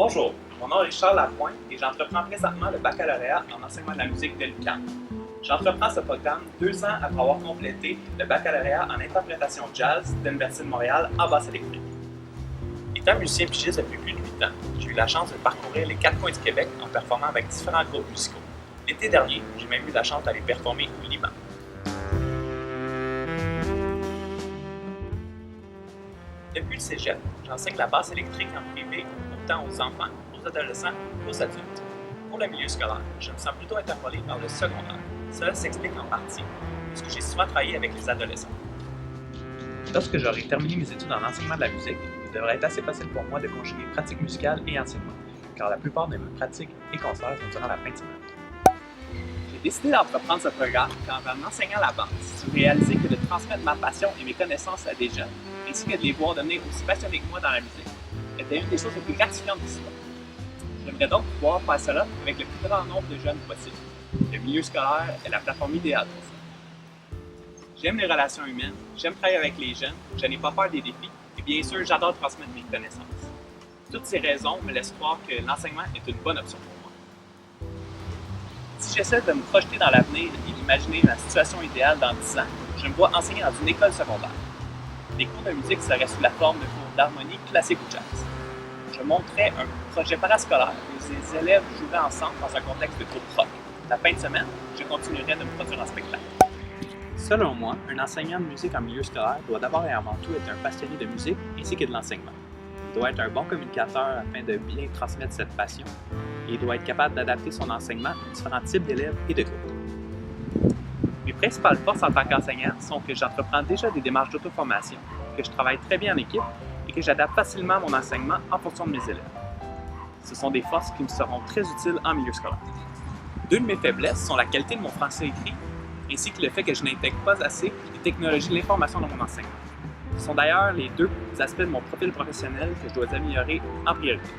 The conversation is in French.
Bonjour, mon nom est Richard Lapointe et j'entreprends présentement le baccalauréat en enseignement de la musique de l'UQAM. J'entreprends ce programme 2 ans après avoir complété le baccalauréat en interprétation jazz de l'Université de Montréal en basse électrique. Étant musicien pigiste depuis plus de 8 ans, j'ai eu la chance de parcourir les 4 coins du Québec en performant avec différents groupes musicaux. L'été dernier, j'ai même eu la chance d'aller performer au Liban. Depuis le cégep, j'enseigne la basse électrique en privé autant aux enfants, aux adolescents qu'aux adultes. Pour le milieu scolaire, je me sens plutôt interpellé par le secondaire. Cela s'explique en partie puisque j'ai souvent travaillé avec les adolescents. Lorsque j'aurai terminé mes études en enseignement de la musique, il devrait être assez facile pour moi de conjuguer pratique musicale et enseignement, car la plupart de mes pratiques et concerts sont durant la fin de semaine. J'ai décidé d'entreprendre ce programme car en enseignant la basse, j'ai réalisé que de transmettre ma passion et mes connaissances à des jeunes, ainsi que de les voir devenir aussi passionnés que moi dans la musique, était une des choses les plus gratifiantes de l'histoire. J'aimerais donc pouvoir faire cela avec le plus grand nombre de jeunes possible. Le milieu scolaire est la plateforme idéale pour ça. J'aime les relations humaines, j'aime travailler avec les jeunes, je n'ai pas peur des défis, et bien sûr, j'adore transmettre mes connaissances. Toutes ces raisons me laissent croire que l'enseignement est une bonne option pour moi. Si j'essaie de me projeter dans l'avenir et d'imaginer la situation idéale dans 10 ans, je me vois enseigner dans une école secondaire. Les cours de musique seraient sous la forme de cours d'harmonie classique ou jazz. Je monterais un projet parascolaire où les élèves joueraient ensemble dans un contexte de groupe rock. La fin de semaine, je continuerai de me produire en spectacle. Selon moi, un enseignant de musique en milieu scolaire doit d'abord et avant tout être un passionné de musique ainsi que de l'enseignement. Il doit être un bon communicateur afin de bien transmettre cette passion et il doit être capable d'adapter son enseignement à différents types d'élèves et de groupes. Mes principales forces en tant qu'enseignant sont que j'entreprends déjà des démarches d'auto-formation, que je travaille très bien en équipe et que j'adapte facilement mon enseignement en fonction de mes élèves. Ce sont des forces qui me seront très utiles en milieu scolaire. Deux de mes faiblesses sont la qualité de mon français écrit ainsi que le fait que je n'intègre pas assez les technologies de l'information dans mon enseignement. Ce sont d'ailleurs les deux aspects de mon profil professionnel que je dois améliorer en priorité.